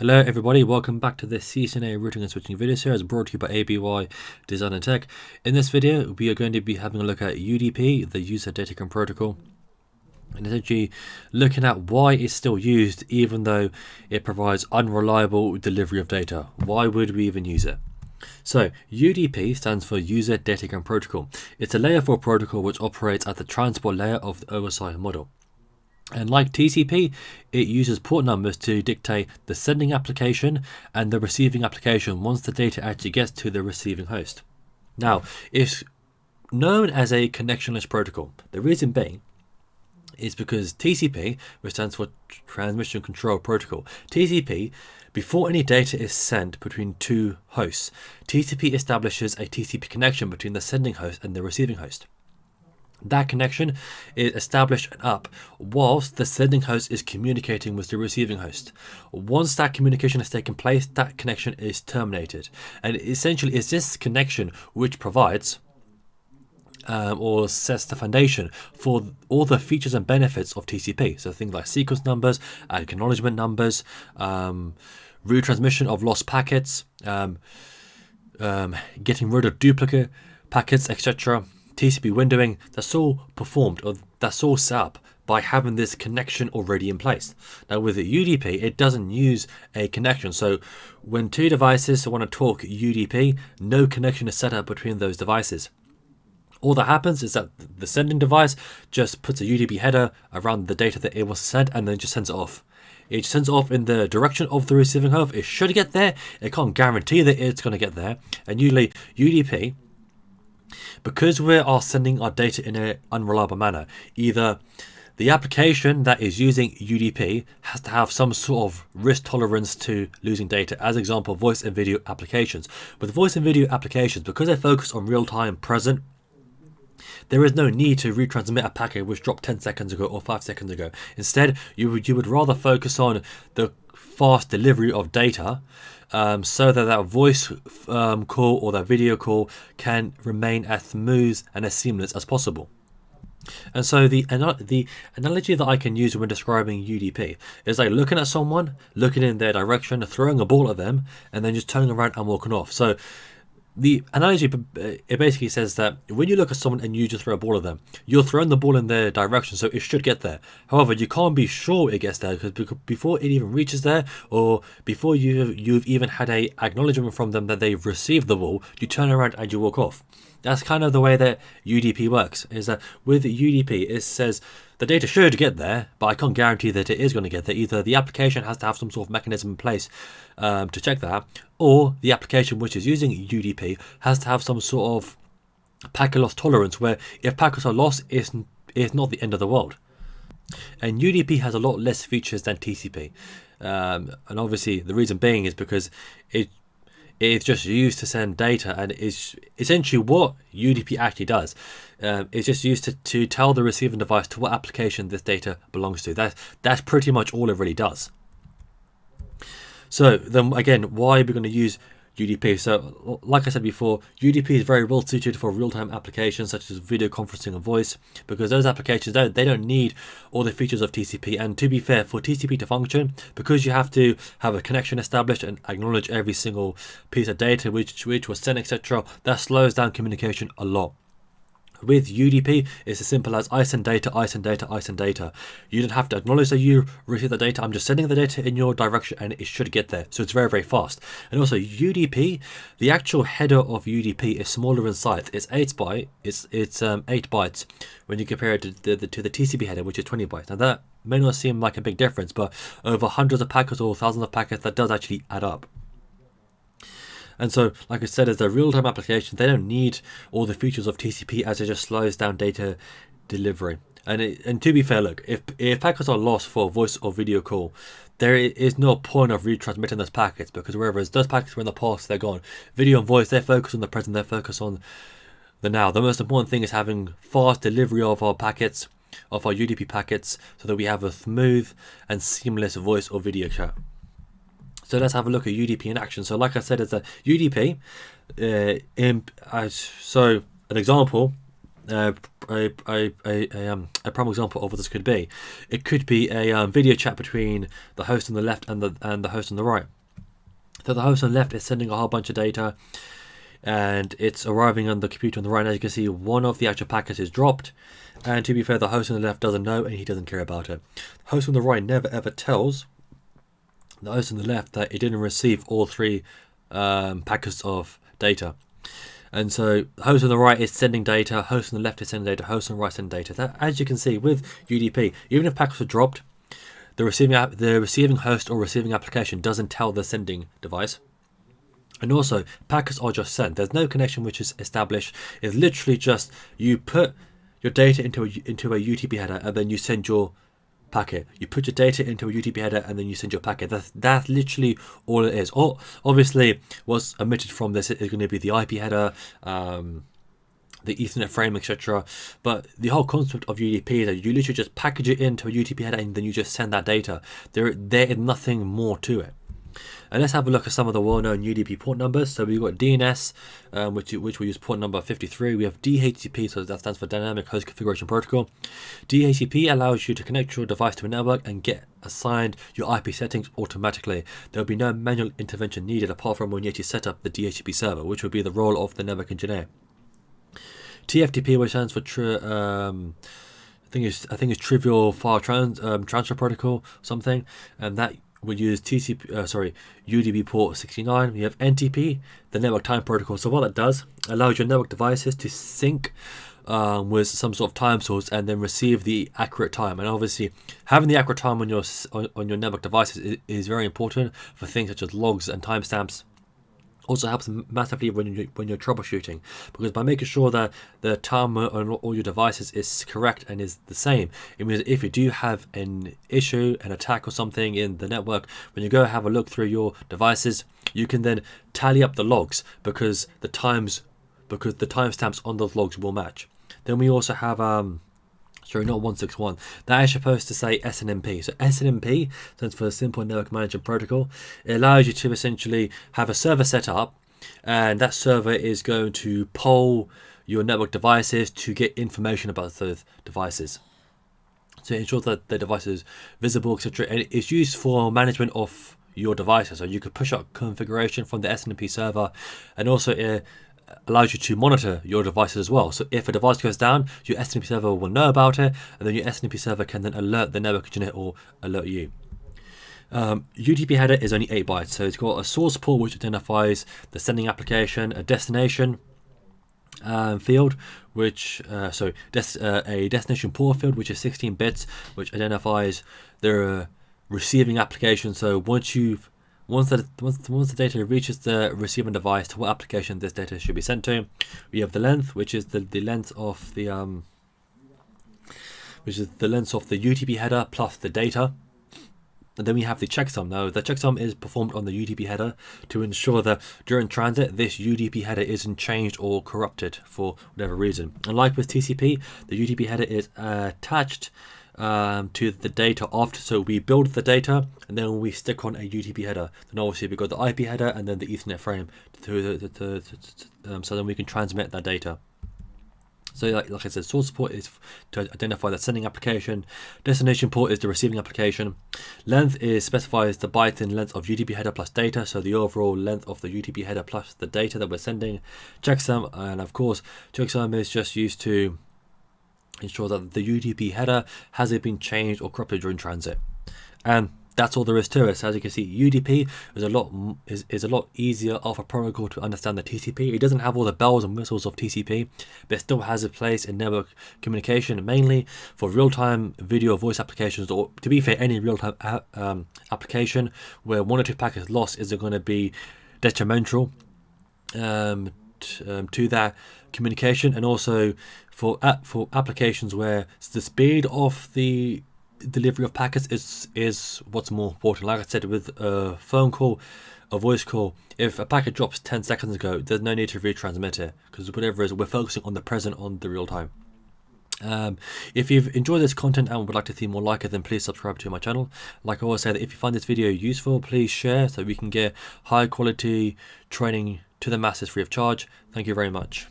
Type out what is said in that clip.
Hello everybody, welcome back to this CCNA routing and switching video series brought to you by ABY Design and Tech. In this video we are going to be having a look at UDP, the User Datagram Protocol, and essentially looking at why it's still used even though it provides unreliable delivery of data. Why would we even use it? So UDP stands for User Datagram Protocol. It's a layer 4 protocol which operates at the transport layer of the OSI model. And like TCP, it uses port numbers to dictate the sending application and the receiving application once the data actually gets to the receiving host. Now, it's known as a connectionless protocol. The reason being is because TCP, which stands for Transmission Control Protocol, TCP, before any data is sent between two hosts, TCP establishes a TCP connection between the sending host and the receiving host. That connection is established and up whilst the sending host is communicating with the receiving host. Once that communication has taken place, that connection is terminated. And essentially it's this connection which provides or sets the foundation for all the features and benefits of TCP. So things like sequence numbers, acknowledgement numbers, retransmission of lost packets, getting rid of duplicate packets, etc. TCP windowing, that's all performed, or that's all set up by having this connection already in place. Now with the UDP, it doesn't use a connection. So when two devices want to talk UDP, no connection is set up between those devices. All that happens is that the sending device just puts a UDP header around the data that it wants to send and then just sends it off. It sends it off in the direction of the receiving host. It should get there. It can't guarantee that it's going to get there. And usually UDP, because we are sending our data in an unreliable manner, either the application that is using UDP has to have some sort of risk tolerance to losing data. As example, voice and video applications. With voice and video applications, because they focus on real-time present, there is no need to retransmit a packet which dropped 10 seconds ago or 5 seconds ago. Instead, you would rather focus on the fast delivery of data, so that voice call or that video call can remain as smooth and as seamless as possible. And so the analogy that I can use when describing UDP is like looking at someone, looking in their direction, throwing a ball at them, and then just turning around and walking off. So the analogy, it basically says that when you look at someone and you just throw a ball at them, you're throwing the ball in their direction, so it should get there. However, you can't be sure it gets there because before it even reaches there, or before you've even had a acknowledgement from them that they've received the ball, you turn around and you walk off. That's kind of the way that UDP works, is that with UDP, it says the data should get there, but I can't guarantee that it is going to get there. Either the application has to have some sort of mechanism in place to check that, or the application which is using UDP has to have some sort of packet loss tolerance, where if packets are lost, it's not the end of the world. And UDP has a lot less features than TCP. And obviously the reason being is because it's just used to send data, and it's essentially what UDP actually does. It's just used to tell the receiving device to what application this data belongs to. That's pretty much all it really does. So then again, why are we going to use UDP? So like I said before, UDP is very well suited for real-time applications such as video conferencing and voice, because those applications, they don't need all the features of TCP. And to be fair, for TCP to function, because you have to have a connection established and acknowledge every single piece of data which was sent, etc., that slows down communication a lot. With UDP, it's as simple as I send data, I send data, I send data. You don't have to acknowledge that you receive the data. I'm just sending the data in your direction and it should get there. So it's very, very fast. And also UDP, the actual header of UDP is smaller in size. It's 8 bytes. It's 8 bytes when you compare it to the TCP header, which is 20 bytes. Now that may not seem like a big difference, but over hundreds of packets or thousands of packets, that does actually add up. And so, like I said, as a real-time application, they don't need all the features of TCP, as it just slows down data delivery. And to be fair, look, if packets are lost for voice or video call, there is no point of retransmitting those packets, because whereas those packets were in the past, they're gone. Video and voice, they focus on the present, they focus on the now. The most important thing is having fast delivery of our packets, of our UDP packets, so that we have a smooth and seamless voice or video chat. So let's have a look at UDP in action. So like I said, it's a UDP. So an example a prime example of what this could be. It could be a video chat between the host on the left and the host on the right. So the host on the left is sending a whole bunch of data, and it's arriving on the computer on the right. And as you can see, one of the actual packets is dropped, and to be fair, the host on the left doesn't know and he doesn't care about it. The host on the right never ever tells the host on the left that it didn't receive all three packets of data. And so the host on the right is sending data, host on the left is sending data, host on the right is sending data. That, as you can see with UDP, even if packets are dropped, the receiving host or receiving application doesn't tell the sending device. And also, packets are just sent. There's no connection which is established. It's literally just you put your data into a UDP header and then you send your packet. You put your data into a UDP header and then you send your packet. That's literally all it is. Obviously, what's omitted from this is going to be the IP header, the Ethernet frame, etc. But the whole concept of UDP is that you literally just package it into a UDP header and then you just send that data. There is nothing more to it. And let's have a look at some of the well-known UDP port numbers. So we've got DNS, which we use port number 53. We have DHCP, so that stands for Dynamic Host Configuration Protocol. DHCP allows you to connect your device to a network and get assigned your IP settings automatically. There will be no manual intervention needed apart from when you actually set up the DHCP server, which would be the role of the network engineer. TFTP, which stands for I think it's Trivial File Transfer Protocol, something, and that we use UDP port 69. We have NTP, the Network Time Protocol. So what that does, allows your network devices to sync with some sort of time source and then receive the accurate time. And obviously, having the accurate time on your network devices is very important for things such as logs and timestamps. Also helps massively when you're troubleshooting, because by making sure that the time on all your devices is correct and is the same, it means if you do have an issue, an attack or something in the network, when you go have a look through your devices, you can then tally up the logs because the timestamps on those logs will match. Then we also have sorry, not 161. That is supposed to say SNMP. So SNMP stands for Simple Network Management Protocol. It allows you to essentially have a server set up, and that server is going to poll your network devices to get information about those devices. So it ensures that the device is visible, etc. And it's used for management of your devices. So you could push out configuration from the SNMP server, and also it allows you to monitor your devices as well. So if a device goes down, your SNMP server will know about it, and then your SNMP server can then alert the network engineer or alert you. UDP header is only 8 bytes, so it's got a source port which identifies the sending application, a destination field, which a destination port field which is 16 bits, which identifies the receiving application. So once the data reaches the receiving device, to what application this data should be sent to. We have the length, which is the length of the UDP header plus the data. And then we have the checksum. Now the checksum is performed on the UDP header to ensure that during transit this UDP header isn't changed or corrupted for whatever reason. And like with TCP, the UDP header is attached to the data after. So we build the data and then we stick on a UDP header. Then obviously we've got the IP header and then the Ethernet frame so then we can transmit that data. So like I said, source port is to identify the sending application. Destination port is the receiving application. Length specifies the byte in length of UDP header plus data, so the overall length of the UDP header plus the data that we're sending. Checksum, and of course, checksum is just used to ensure that the UDP header hasn't been changed or corrupted during transit. And that's all there is to it. So as you can see, UDP is a lot easier of a protocol to understand than TCP. It doesn't have all the bells and whistles of TCP, but it still has a place in network communication, mainly for real-time video voice applications, or to be fair, any real-time application where one or two packets lost is going to be detrimental to that communication. And also for applications where the speed of the delivery of packets is what's more important. Like I said, with a phone call, a voice call, if a packet drops 10 seconds ago, there's no need to retransmit it, because whatever it is, we're focusing on the present, on the real time. If you've enjoyed this content and would like to see more like it, then please subscribe to my channel. Like I always say, that if you find this video useful, please share so we can get high quality training to the masses free of charge. Thank you very much.